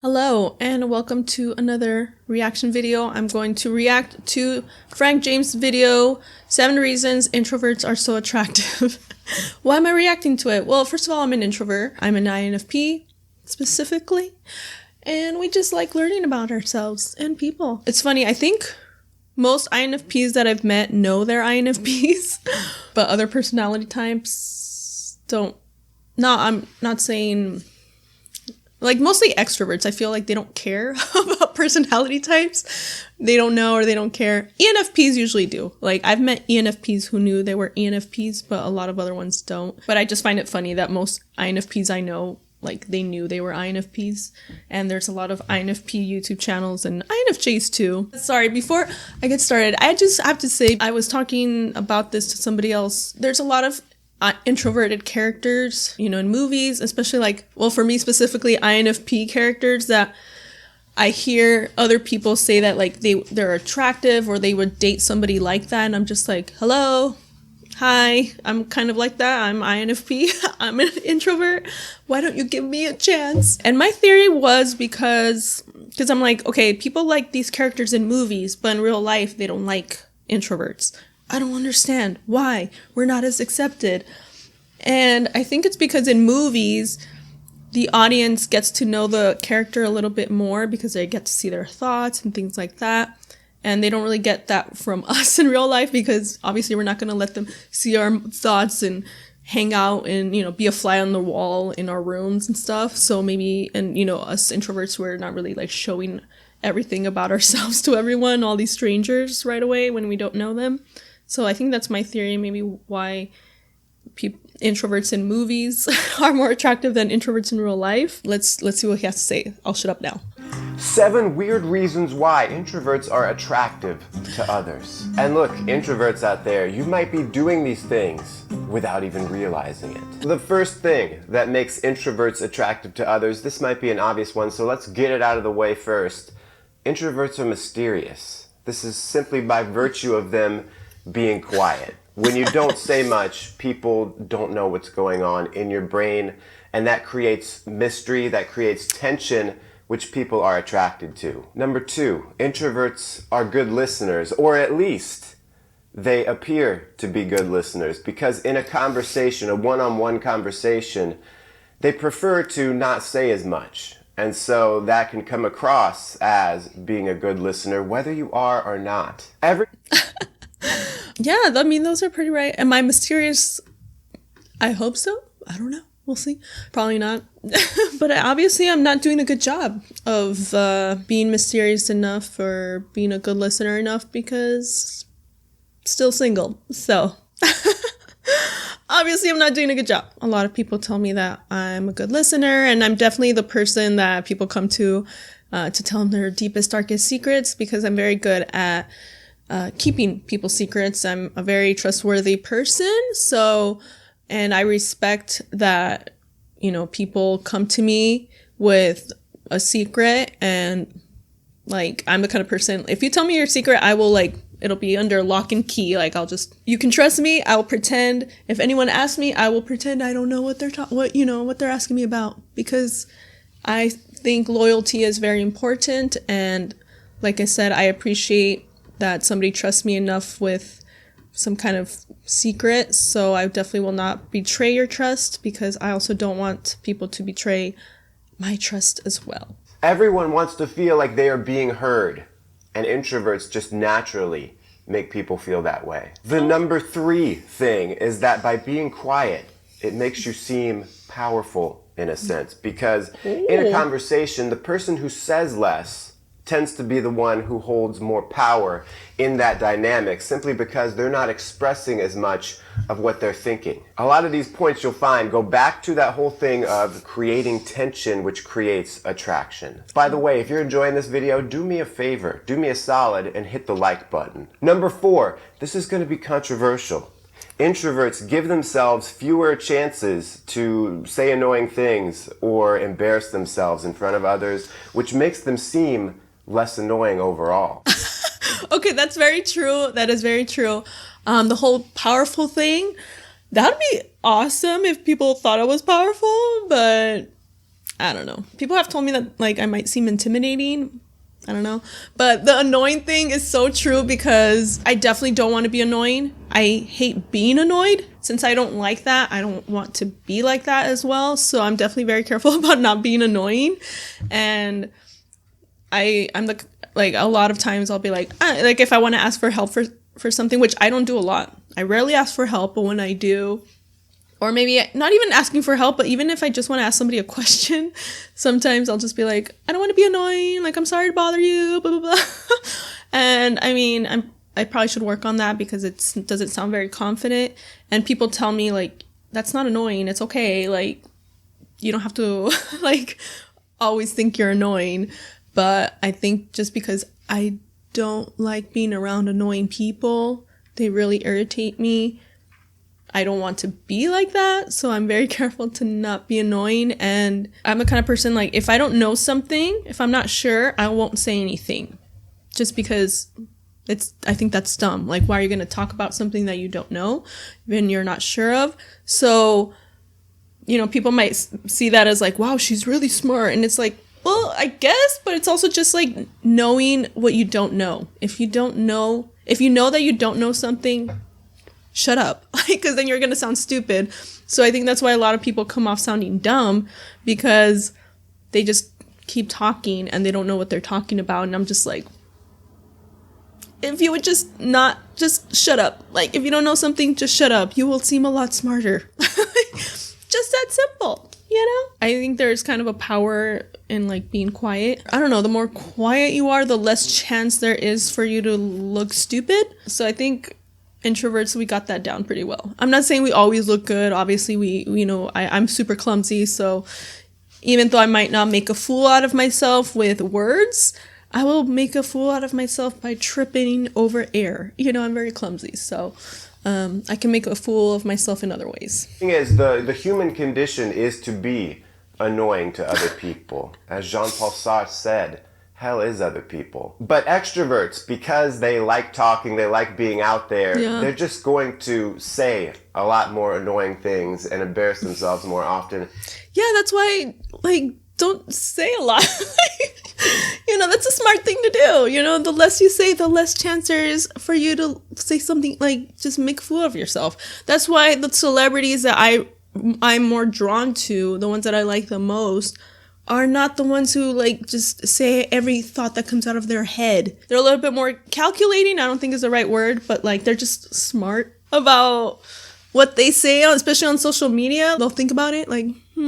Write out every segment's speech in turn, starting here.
Hello and welcome to another reaction video. I'm going to react to Frank James' video, 7 Reasons Introverts Are So Attractive. Why am I reacting to it? Well, first of all, I'm an introvert. I'm an INFP specifically, and we just like learning about ourselves and people. It's funny, I think most INFPs that I've met know they're INFPs, but other personality types don't. No, I'm not saying... Like, mostly extroverts, I feel like they don't care about personality types. They don't know or they don't care. ENFPs usually do. Like, I've met ENFPs who knew they were ENFPs, but a lot of other ones don't. But I just find it funny that most INFPs I know, like, they knew they were INFPs. And there's a lot of INFP YouTube channels and INFJs too. Sorry, before I get started, I just have to say, I was talking about this to somebody else. There's a lot of introverted characters, you know, in movies, especially like, well, for me specifically, INFP characters that I hear other people say that like they're attractive or they would date somebody like that. And I'm just like, hello, hi, I'm kind of like that. I'm INFP. I'm an introvert. Why don't you give me a chance? And my theory was because I'm like, okay, people like these characters in movies, but in real life, they don't like introverts. I don't understand why we're not as accepted. And I think it's because in movies, the audience gets to know the character a little bit more because they get to see their thoughts and things like that. And they don't really get that from us in real life because obviously we're not going to let them see our thoughts and hang out and, you know, be a fly on the wall in our rooms and stuff. So maybe, and, you know, us introverts, we're not really like showing everything about ourselves to everyone, all these strangers right away when we don't know them. So I think that's my theory, maybe why introverts in movies are more attractive than introverts in real life. Let's see what he has to say. I'll shut up now. 7 weird reasons why introverts are attractive to others. And look, introverts out there, you might be doing these things without even realizing it. The first thing that makes introverts attractive to others, this might be an obvious one, so let's get it out of the way first. Introverts are mysterious. This is simply by virtue of them being quiet. When you don't say much, people don't know what's going on in your brain, and that creates mystery, that creates tension, which people are attracted to. Number 2, introverts are good listeners, or at least they appear to be good listeners, because in a conversation, a one-on-one conversation, they prefer to not say as much. And so that can come across as being a good listener, whether you are or not. Yeah, I mean, those are pretty right. Am I mysterious? I hope so. I don't know. We'll see. Probably not. But obviously, I'm not doing a good job of being mysterious enough or being a good listener enough because still single. So obviously, I'm not doing a good job. A lot of people tell me that I'm a good listener, and I'm definitely the person that people come to tell them their deepest, darkest secrets because I'm very good at keeping people's secrets. I'm a very trustworthy person. So, and I respect that, you know, people come to me with a secret and like, I'm the kind of person, if you tell me your secret, I will like, it'll be under lock and key. Like you can trust me. I will pretend. If anyone asks me, I will pretend I don't know what they're asking me about because I think loyalty is very important. And like I said, I appreciate that somebody trusts me enough with some kind of secret. So I definitely will not betray your trust because I also don't want people to betray my trust as well. Everyone wants to feel like they are being heard, and introverts just naturally make people feel that way. The number 3 thing is that by being quiet, it makes you seem powerful in a sense because in a conversation, the person who says less tends to be the one who holds more power in that dynamic simply because they're not expressing as much of what they're thinking. A lot of these points you'll find go back to that whole thing of creating tension, which creates attraction. By the way, if you're enjoying this video, do me a favor, do me a solid and hit the like button. Number 4, this is going to be controversial. Introverts give themselves fewer chances to say annoying things or embarrass themselves in front of others, which makes them seem less annoying overall. Okay, that's very true. That is very true. The whole powerful thing, that would be awesome if people thought I was powerful, but I don't know. People have told me that like I might seem intimidating. I don't know. But the annoying thing is so true because I definitely don't want to be annoying. I hate being annoyed. Since I don't like that, I don't want to be like that as well. So I'm definitely very careful about not being annoying. And I'm like a lot of times I'll be like if I want to ask for help for something, which I don't do a lot. I rarely ask for help, but when I do, or maybe not even asking for help, but even if I just want to ask somebody a question, sometimes I'll just be like, I don't want to be annoying. Like, I'm sorry to bother you, blah, blah, blah. And I mean, I probably should work on that because it doesn't sound very confident. And people tell me like, that's not annoying. It's okay. Like, you don't have to like always think you're annoying. But I think just because I don't like being around annoying people, they really irritate me. I don't want to be like that, so I'm very careful to not be annoying. And I'm the kind of person, like, if I don't know something, if I'm not sure, I won't say anything. Just because I think that's dumb. Like, why are you going to talk about something that you don't know when you're not sure of? So, you know, people might see that as like, wow, she's really smart. And it's like, well, I guess, but it's also just like knowing what you don't know. If you know that you don't know something, shut up, because then you're going to sound stupid. So I think that's why a lot of people come off sounding dumb, because they just keep talking and they don't know what they're talking about. And I'm just like, if you would just shut up. Like, if you don't know something, just shut up. You will seem a lot smarter. Just that simple, you know? I think there's kind of a power in like being quiet. I don't know, the more quiet you are, the less chance there is for you to look stupid. So I think introverts, we got that down pretty well. I'm not saying we always look good. Obviously, I'm super clumsy. So even though I might not make a fool out of myself with words, I will make a fool out of myself by tripping over air. You know, I'm very clumsy. So I can make a fool of myself in other ways. The thing is, the human condition is to be annoying to other people. As Jean-Paul Sartre said, hell is other people. But extroverts, because they like talking, they like being out there, they're just going to say a lot more annoying things and embarrass themselves more often. Yeah, that's why, like, don't say a lot. You know, that's a smart thing to do. You know, the less you say, the less chance there is for you to say something, like, just make a fool of yourself. That's why the celebrities that I'm more drawn to, the ones that I like the most, are not the ones who like just say every thought that comes out of their head. They're a little bit more calculating, I don't think is the right word, but like they're just smart about what they say, especially on social media. They'll think about it like,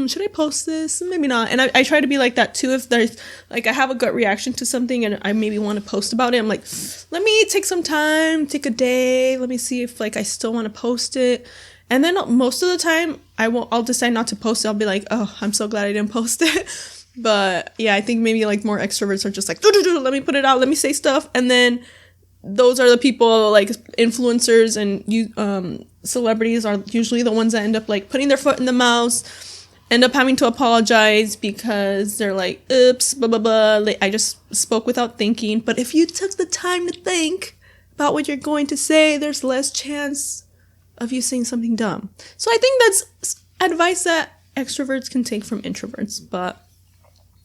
should I post this? Maybe not. And I try to be like that too. If there's like, I have a gut reaction to something and I maybe want to post about it, I'm like, let me take some time, take a day, let me see if like I still want to post it. And then most of the time, I'll decide not to post it. I'll be like, oh, I'm so glad I didn't post it. But yeah, I think maybe like more extroverts are just like, let me put it out, let me say stuff. And then those are the people, like influencers and celebrities are usually the ones that end up like putting their foot in the mouth, end up having to apologize because they're like, oops, blah, blah, blah. I just spoke without thinking. But if you took the time to think about what you're going to say, there's less chance of you saying something dumb. So I think that's advice that extroverts can take from introverts, but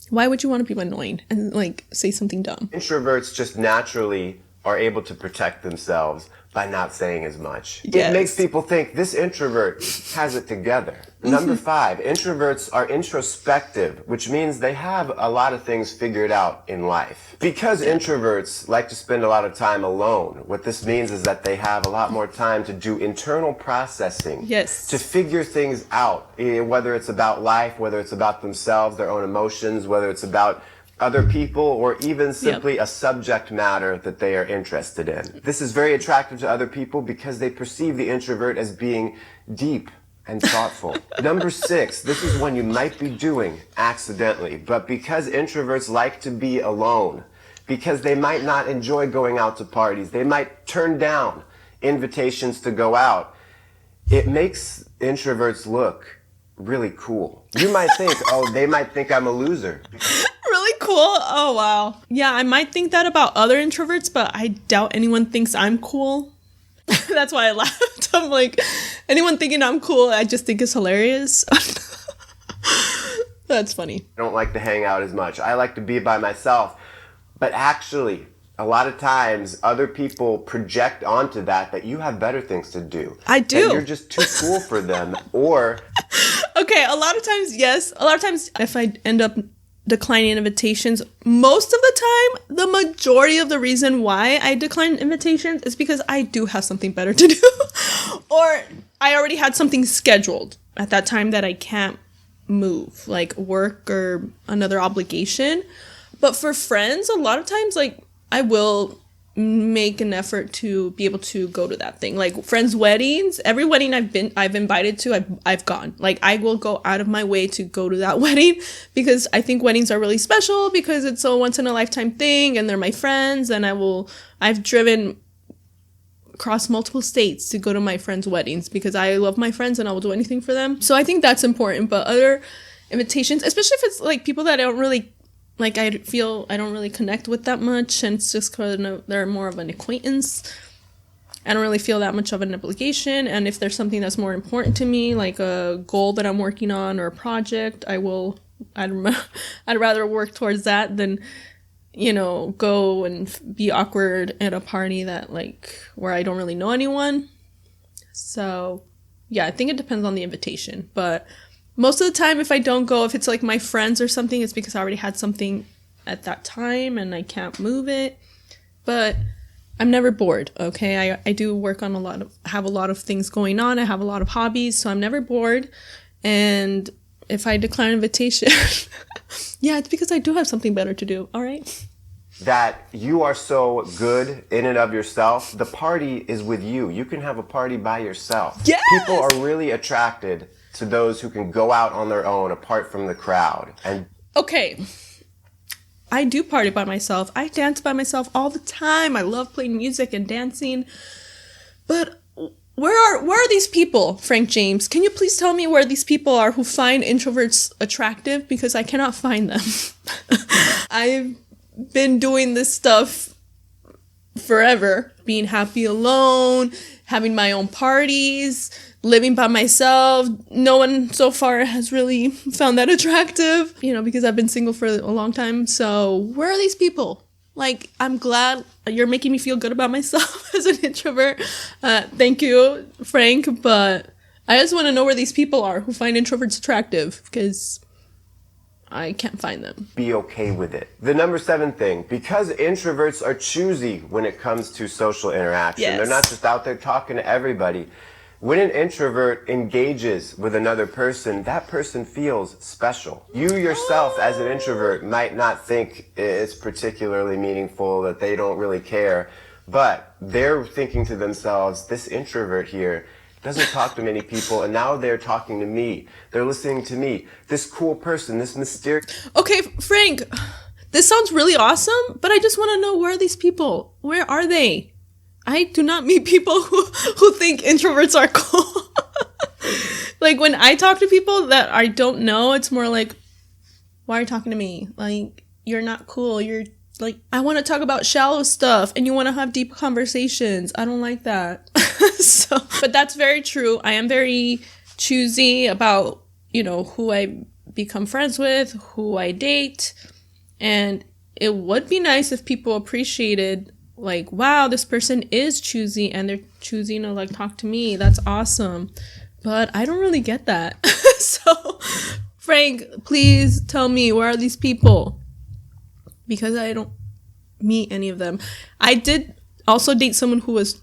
why would you want to be annoying and like say something dumb? Introverts just naturally are able to protect themselves by not saying as much. Yes. It makes people think this introvert has it together. Number 5, introverts are introspective, which means they have a lot of things figured out in life. Because introverts like to spend a lot of time alone, what this means is that they have a lot more time to do internal processing. Yes. To figure things out, whether it's about life, whether it's about themselves, their own emotions, whether it's about other people, or even simply a subject matter that they are interested in. This is very attractive to other people because they perceive the introvert as being deep and thoughtful. Number 6, this is one you might be doing accidentally, but because introverts like to be alone, because they might not enjoy going out to parties, they might turn down invitations to go out, it makes introverts look really cool. You might think, oh, they might think I'm a loser. Really cool. Oh, wow. Yeah, I might think that about other introverts, but I doubt anyone thinks I'm cool. That's why I laughed. I'm like, anyone thinking I'm cool, I just think it's hilarious. That's funny. I don't like to hang out as much. I like to be by myself. But actually, a lot of times other people project onto that you have better things to do. I do. That you're just too cool for them. Or okay, a lot of times, yes. A lot of times if I end up declining invitations, most of the time, the majority of the reason why I decline invitations is because I do have something better to do. Or I already had something scheduled at that time that I can't move, like work or another obligation. But for friends, a lot of times, like, I will make an effort to be able to go to that thing. Like friends' weddings, every wedding I've invited to, I've gone. Like I will go out of my way to go to that wedding because I think weddings are really special because it's a once in a lifetime thing and they're my friends, and I've driven across multiple states to go to my friends' weddings because I love my friends and I will do anything for them. So I think that's important. But other invitations, especially if it's like people that I don't really like, I feel I don't really connect with that much, and it's just because they're more of an acquaintance. I don't really feel that much of an obligation, and if there's something that's more important to me, like a goal that I'm working on or a project, I'd rather work towards that than, go and be awkward at a party that where I don't really know anyone. So, yeah, I think it depends on the invitation, but most of the time, if I don't go, if it's like my friends or something, it's because I already had something at that time and I can't move it. But I'm never bored, okay? I do work on have a lot of things going on. I have a lot of hobbies, so I'm never bored. And if I decline an invitation, yeah, it's because I do have something better to do, all right? that you are so good in and of yourself, the party is with you. You can have a party by yourself. Yes! People are really attracted to those who can go out on their own apart from the crowd. And okay, I do party by myself. I dance by myself all the time. I love playing music and dancing. But where are these people, Frank James? Can you please tell me where these people are who find introverts attractive? Because I cannot find them. I've been doing this stuff forever. Being happy alone, having my own parties, living by myself. No one so far has really found that attractive, because I've been single for a long time. So where are these people? Like, I'm glad you're making me feel good about myself as an introvert. Thank you, Frank. But I just want to know where these people are who find introverts attractive, because I can't find them. Be okay with it. The number 7 thing, because introverts are choosy when it comes to social interaction. Yes. They're not just out there talking to everybody. When an introvert engages with another person, that person feels special. You yourself as an introvert might not think it's particularly meaningful, that they don't really care, but they're thinking to themselves, this introvert here doesn't talk to many people, and now they're talking to me. They're listening to me. This cool person, this mysterious... Okay, Frank, this sounds really awesome, but I just want to know, where are these people? Where are they? I do not meet people who think introverts are cool. Like, when I talk to people that I don't know, it's more like, why are you talking to me? Like, you're not cool. You're like, I want to talk about shallow stuff and you want to have deep conversations. I don't like that. But that's very true. I am very choosy about, who I become friends with, who I date. And it would be nice if people appreciated, like, wow, this person is choosy and they're choosing to talk to me. That's awesome. But I don't really get that. So, Frank, please tell me, where are these people? Because I don't meet any of them. I did also date someone who was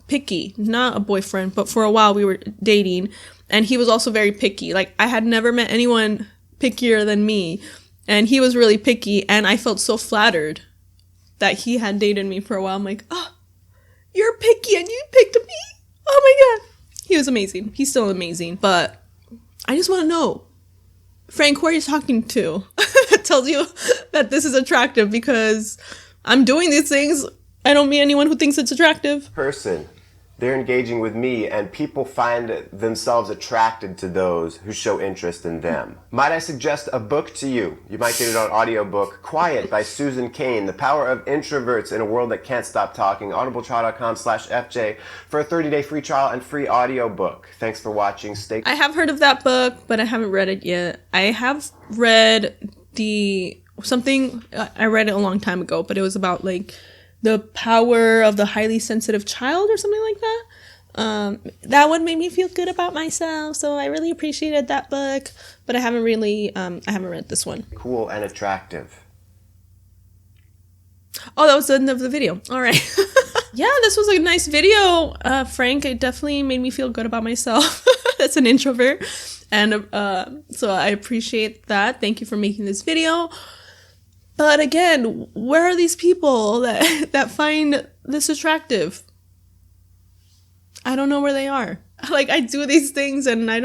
picky, not a boyfriend, but for a while we were dating, and he was also very picky. Like, I had never met anyone pickier than me, and he was really picky, and I felt so flattered that he had dated me for a while. I'm like, oh, you're picky and you picked me? Oh my God. He was amazing. He's still amazing. But I just want to know, Frank, who are you talking to? That tells you that this is attractive, because I'm doing these things. I don't meet anyone who thinks it's attractive. person They're engaging with me, and people find themselves attracted to those who show interest in them. Might I suggest a book to you? You might get it on audiobook. Quiet by Susan Cain, The Power of Introverts in a World That Can't Stop Talking. audibletrial.com/FJ for a 30-day free trial and free audiobook. Thanks for watching. I have heard of that book, but I haven't read it yet. I have read I read it a long time ago, but it was about like the power of the highly sensitive child or something like that. That one made me feel good about myself, so I really appreciated that book, but I haven't read this one. Cool and attractive. Oh, that was the end of the video. All right. Yeah, this was a nice video, Frank. It definitely made me feel good about myself as an introvert, and so I appreciate that. Thank you for making this video. But again, where are these people that find this attractive? I don't know where they are. Like, I do these things and I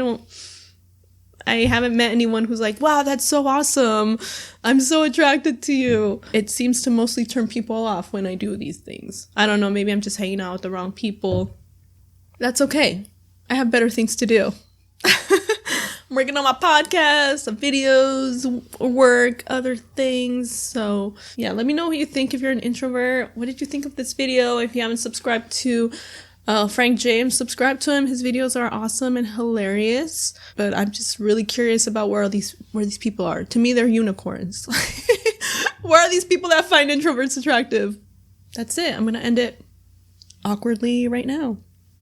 haven't met anyone who's like, wow, that's so awesome. I'm so attracted to you. It seems to mostly turn people off when I do these things. I don't know, maybe I'm just hanging out with the wrong people. That's okay. I have better things to do. I'm working on my podcast, some videos, work, other things. So yeah, let me know what you think if you're an introvert. What did you think of this video? If you haven't subscribed to Frank James, subscribe to him. His videos are awesome and hilarious. But I'm just really curious about where these people are. To me, they're unicorns. Where are these people that find introverts attractive? That's it. I'm gonna end it awkwardly right now.